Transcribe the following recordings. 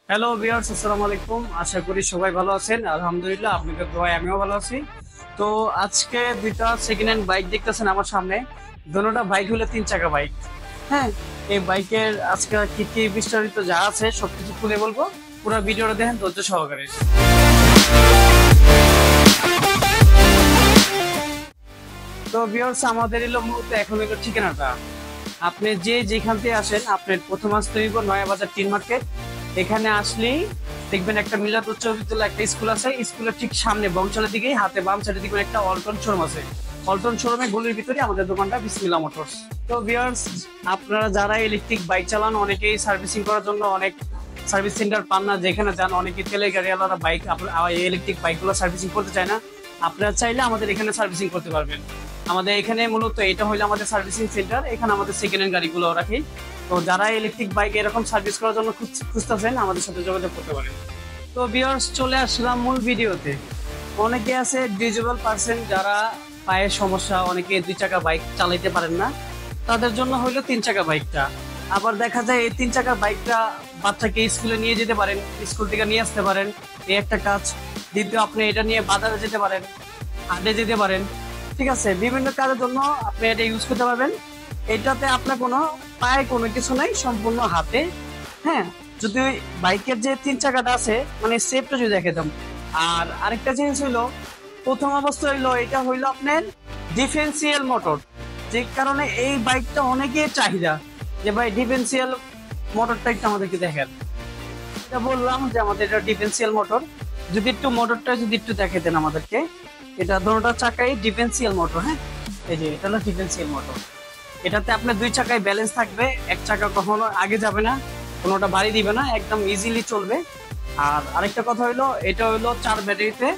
Hello viewers, আসসালামু আলাইকুম। আশা করি সবাই ভালো আছেন। আলহামদুলিল্লাহ, আপনাদের দোয়ায় আমিও ভালো আছি। তো আজকে দুইটা সেকেন্ড হ্যান্ড বাইক দেখতেছেন আমার সামনে। দুটোটা বাইক হলো 3 চাকা বাইক। হ্যাঁ, এই বাইকের আজকে কি কি বিস্তারিত যা আছে সবকিছু খুলে বলবো। পুরো ভিডিওটা দেখেন ধৈর্য সহকারে। তো ভিউয়ার্স, আমাদের এলো মূলত এখন এলো ঠিকানাটা। আপনি যে যেখান থেকে আসেন, আপনার প্রথম আসতে হইব নয়াবাজার টিন মার্কেট। এখানে আসলেই দেখবেন একটা মিলাদ উচ্চ বিদ্যালয় একটা স্কুল আছে। স্কুলের ঠিক সামনে বংশালের দিকেই হাতে বাম সাইডে দেখবেন একটা অল্টন শোরুম আছে। অল্টন শোরুমে গলির ভিতরে আমাদের দোকানটা বিসমিল্লাহ মোটরস। তো ভিউয়ার্স, আপনারা যারা ইলেকট্রিক বাইক চালান, অনেকেই সার্ভিসিং করার জন্য অনেক সার্ভিস সেন্টার পান না। যেখানে যান অনেকে তেলের গাড়িওয়ালারা বাইক ইলেকট্রিক বাইকগুলো সার্ভিসিং করতে চায় না। আপনারা চাইলে আমাদের এখানে সার্ভিসিং করতে পারবেন। আমাদের এখানে মূলত এটা হলো আমাদের সার্ভিসিং সেন্টার। এখানে আমাদের সেকেন্ড হ্যান্ড গাড়িগুলো রাখি। তো যারা ইলেকট্রিক বাইক এরকম সার্ভিস করার জন্য খুঁজতেছেন, আমাদের সাথে যোগাযোগ করতে পারেন। তো ভিউয়ার্স, চলে আসলাম মূল ভিডিওতে। অনেকে আছে ডিজেবল পার্সন, যারা পায়ের সমস্যা, অনেকে 2 চাকা বাইক চালাইতে পারেন না। তাদের জন্য হইলো 3 চাকা বাইকটা। আবার দেখা যায় এই 3 চাকা বাইকটা বাচ্চাকে স্কুলে নিয়ে যেতে পারেন, স্কুল থেকে নিয়ে আসতে পারেন, এই একটা কাজ। দ্বিতীয়, আপনি এটা নিয়ে বাজারে যেতে পারেন, হাটে যেতে পারেন। ঠিক আছে, বিভিন্ন কাজের জন্য আপনি এটা ইউজ করতে পারবেন। এটাতে আপনার কোনো পায়ে কোনো কিছু নাই, সম্পূর্ণ হাতে। হ্যাঁ, যদি ওই বাইকের যে 3 চাকাটা আছে, মানে সেফটা যদি দেখাতাম। আর আরেকটা জিনিস হইলো, প্রথম অবস্থা হইলো এটা হইলো আপনার ডিফেন্সিয়াল মোটর। যে কারণে এই বাইকটা অনেকের চাহিদা, যে ভাই ডিফেন্সিয়াল মোটরটা একটু আমাদেরকে দেখেন। এটা বললাম যে আমাদের এটা ডিফেন্সিয়াল মোটর। যদি একটু মোটরটা যদি একটু দেখে দেন আমাদেরকে। এটা দুটোটা চাকাই ডিফেন্সিয়াল মোটর। হ্যাঁ, এই যে এটা হলো ডিফেন্সিয়াল মোটর। এটাতে আপনার 2 চাকায় ব্যালেন্স থাকবে, 1 চাকা কখনো আগে যাবে না, কোনোটা বাড়ি দিবে না, একদম ইজিলি চলবে। আর আরেকটা কথা হলো, এটা হলো 4 ব্যাটারিতে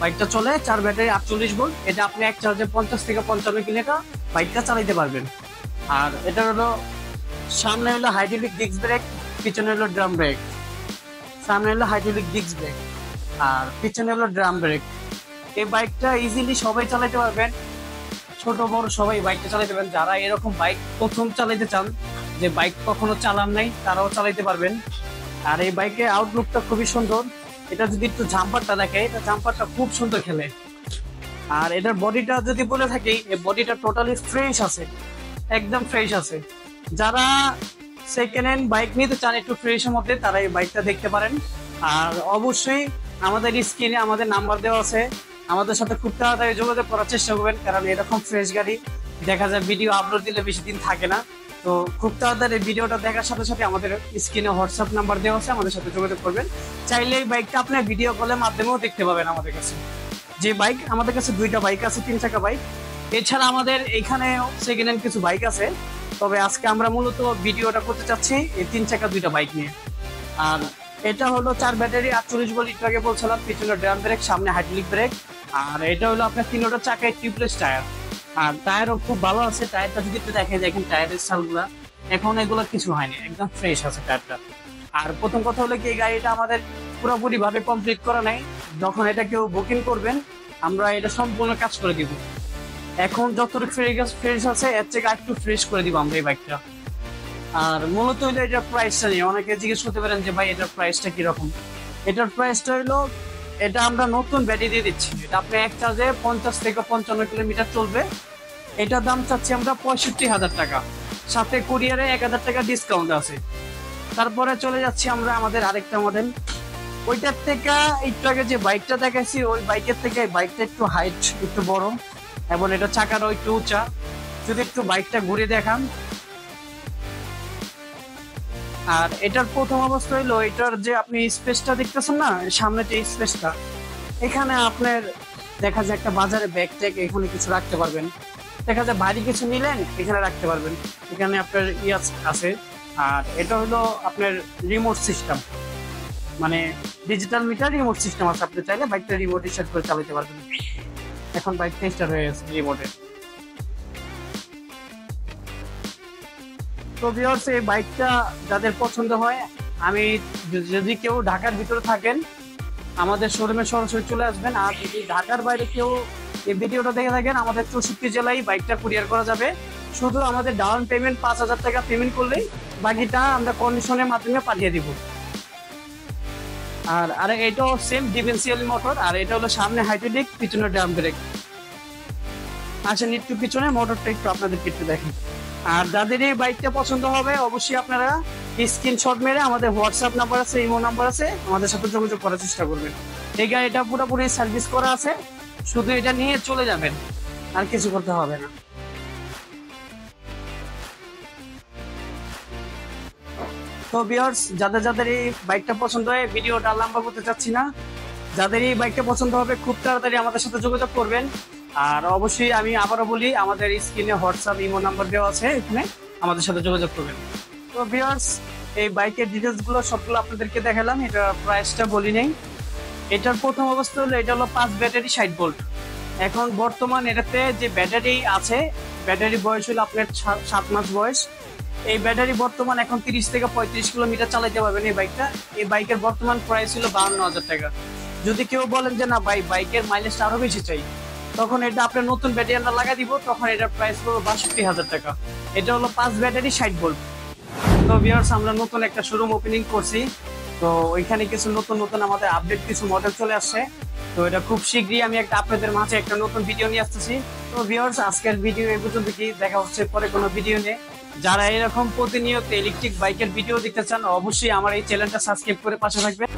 বাইকটা চলে। 4 ব্যাটারি 48 ভোল্ট। এটা আপনি এক চার্জে 50 থেকে 55 কিলোমিটার বাইকটা চালাইতে পারবেন। আর এটা হলো সামনে হলো হাইড্রোলিক ডিস্ক ব্রেক, পিছনে হলো ড্রাম ব্রেক। সামনে হলো হাইড্রোলিক ডিস্ক ব্রেক আর পিছনে হলো ড্রাম ব্রেক। এই বাইকটা ইজিলি সবাই চালাতে পারবেন, ছোট বড় সবাই বাইকটা চালাতে পারবেন। যারা এরকম বাইক প্রথম চালাতে চান, যে বাইক কখনো চালান নাই, তারাও চালাতে পারবেন। আর এই বাইকের আউটলুকটা খুবই সুন্দর। এটা যদি একটু জাম্পারটা দেখে, এটা জাম্পারটা খুব সুন্দর খেলে। আর এটার বডিটা যদি বলে থাকি, এই বডিটা টোটালি ফ্রেশ আছে, একদম ফ্রেশ আছে। যারা সেকেন্ড হ্যান্ড বাইক নিতে চান একটু ফ্রেশের মধ্যে, তারা এই বাইকটা দেখতে পারেন। আর অবশ্যই আমাদের স্ক্রিনে আমাদের নাম্বার দেওয়া আছে। আমাদের সাথে খুব তাড়াতাড়ি যোগাযোগ করার চেষ্টা করবেন, কারণ এরকম ফ্রেশ গাড়ি দেখা যায় ভিডিও আপলোড দিলে বেশি দিন থাকে না। তো খুব তাড়াতাড়ি ভিডিওটা দেখার সাথে সাথে আমাদের স্ক্রিনে হোয়াটসঅ্যাপ নাম্বার দেওয়া আছে, আমাদের সাথে যোগাযোগ করবেন। চাইলে এই বাইকটা আপনার ভিডিও কলের মাধ্যমেও দেখতে পাবেন আমাদের কাছে। যে বাইক আমাদের কাছে 2টা বাইক আছে, 3 চাকা বাইক। এছাড়া আমাদের এখানে সেকেন্ড হ্যান্ড কিছু বাইক আছে। তবে আজকে আমরা মূলত ভিডিওটা করতে চাচ্ছি এই 3 চাকা 2টা বাইক নিয়ে। আর এটা হলো 4 ব্যাটারি 48 ভোল্ট, একটু আগে বলছিলাম। পিছনে ড্রাম ব্রেক, সামনে হাইড্রোলিক ব্রেক। আর এটা হলো আপনার 3টা চাকায় টিউবলেস টায়ার। আর টায়ারও খুব ভালো আছে। টায়ারটা যদি একটু দেখে, দেখেন টায়ারের সালগুলা এখন এগুলো কিছু হয়নি, একদম ফ্রেশ আছে টায়ারটা। আর প্রথম কথা হলো কি, এই গাড়িটা আমাদের পুরোপুরি ভাবে কমপ্লিট করা নাই। যখন এটা কেউ বুকিং করবেন, আমরা এটা সম্পূর্ণ কাজ করে দিব। এখন যতটুকু ফ্রেশ আছে, এর থেকে একটু ফ্রেশ করে দিব আমরা এই বাইকটা। আর মূলত হইলো এটার প্রাইসটা নিয়ে অনেকে জিজ্ঞেস করতে পারেন যে ভাই এটার প্রাইসটা কিরকম। এটার প্রাইসটা হইলো, এটা আমরা নতুন ব্যাটারি দিয়ে দিচ্ছি। এটা আপনি এক চার্জে 50 থেকে 55 কিলোমিটার চলবে। এটার দাম চাচ্ছি আমরা 65,000 টাকা। সাথে কুরিয়ারে 1,000 টাকা ডিসকাউন্ট আছে। তারপরে চলে যাচ্ছি আমরা আমাদের আরেকটা মডেল। ওইটার থেকে একটু আগে যে বাইকটা দেখাচ্ছি, ওই বাইকের থেকে এই বাইকটা একটু হাইট একটু বড়, এবং এটা চাকাটাও একটু উঁচা। যদি একটু বাইকটা ঘুরে দেখান। আর এটার প্রথম অবস্থা হইলো, এটার যে আপনি স্পেসটা দেখতেছেন না, সামনে যে স্পেসটা, এখানে আপনার দেখা যায় একটা বাজারে ব্যাগ ট্যাগ এখানে কিছু রাখতে পারবেন। দেখা যায় ভারী কিছু নিলেন, এখানে রাখতে পারবেন। এখানে আপনার আছে। আর এটা হলো আপনার রিমোট সিস্টেম, মানে ডিজিটাল মিটার রিমোট সিস্টেম আছে। আপনি চাইলে বাইকটা রিমোট স্টার্ট করে চালাতে পারবেন। এখন বাইকটা স্টার্ট হয়ে গেছে রিমোটে। তো ভিউয়ার্স, এই বাইকটা যাদের পছন্দ হয়, আমি যদি কেউ ঢাকার ভিতরে থাকেন, আমাদের শোরুমে সরাসরি চলে আসবেন। আর যদি ঢাকার বাইরে কেউ এই ভিডিওটা দেখে থাকেন, আমাদের 64 জেলায় বাইকটা কুরিয়ার করা যাবে। শুধু আমাদের ডাউন পেমেন্ট 5,000 টাকা পেমেন্ট করলেই বাকিটা আমরা কন্ডিশনের মাধ্যমে পাঠিয়ে দিব। আর আর এটাও সেম ডিফারেন্সিয়াল মোটর, আর এটা হলো সামনে হাইড্রোলিক, পিছনে ড্রাম ব্রেক। আসেন একটু পিছনে মোটরটা একটু আপনাদেরকে একটু দেখেন। আর যাদের এই বাইকটা পছন্দ হবে অবশ্যই আপনারা স্ক্রিনশট মেরে আমাদের হোয়াটসঅ্যাপ নাম্বার আছে, ইমো নাম্বার আছে, আমাদের সাথে যোগাযোগ করার চেষ্টা করবেন। এই গাড়িটা পুরোপুরি সার্ভিস করা আছে, শুধু এটা নিয়ে চলে যাবেন, আর কিছু করতে হবে না। তো ভিউয়ার্স, যাদের যাদের এই বাইকটা পছন্দ হয়, ভিডিওটা লম্বা করতে চাচ্ছি না, যাদের এই বাইকটা পছন্দ হবে খুব তাড়াতাড়ি আমাদের সাথে যোগাযোগ করবেন। আর অবশ্যই আমি আবারও বলি, আমাদের স্ক্রিনে হোয়াটসঅ্যাপ ইমো নাম্বার দেওয়া আছে, এখানে আমাদের সাথে যোগাযোগ করবেন। তো ভিউয়ার্স, এই বাইকের ডিটেলস গুলো সবগুলো আপনাদেরকে দেখালাম, এটা প্রাইসটা বলি নেই। এটার প্রথম অবস্থা হলো, এটা হলো 5 ব্যাটারি 60 ভোল্ট। এখন বর্তমান এটাতে যে ব্যাটারি আছে, ব্যাটারি বয়স হলো আপনার 7 মাস বয়স। এই ব্যাটারি বর্তমান এখন 30 থেকে 35 কিলোমিটার চালাতে পারবেন এই বাইকটা। এই বাইকের বর্তমান প্রাইস ছিল 52,000 টাকা। যদি কেউ বলেন যে না ভাই, বাইকের মাইলেজটা আরো বেশি চাই, তখন এটা আপনার নতুন ব্যাটারি আমরা লাগাই দিব, তখন এটার প্রাইস পড়বে 62,000 টাকা। এটা হলো 5 ব্যাটারি 60 ভোল্ট। তো ভিউয়ার্স, আমরা নতুন একটা শোরুম ওপেনিং করছি, তো ওইখানে কিছু নতুন নতুন আমাদের আপডেট কিছু মডেল চলে আসছে। তো এটা খুব শীঘ্রই আমি আপনাদের মাঝে একটা নতুন ভিডিও নিয়ে আসতেছি। তো ভিউয়ার্স, আজকের ভিডিও এই পর্যন্ত, কি দেখা হচ্ছে পরে কোনো ভিডিও নিয়ে। যারা এরকম প্রতিনিয়ত ইলেকট্রিক বাইকের ভিডিও দেখতে চান অবশ্যই আমার এই চ্যানেলটা সাবস্ক্রাইব করে পাশে থাকবেন।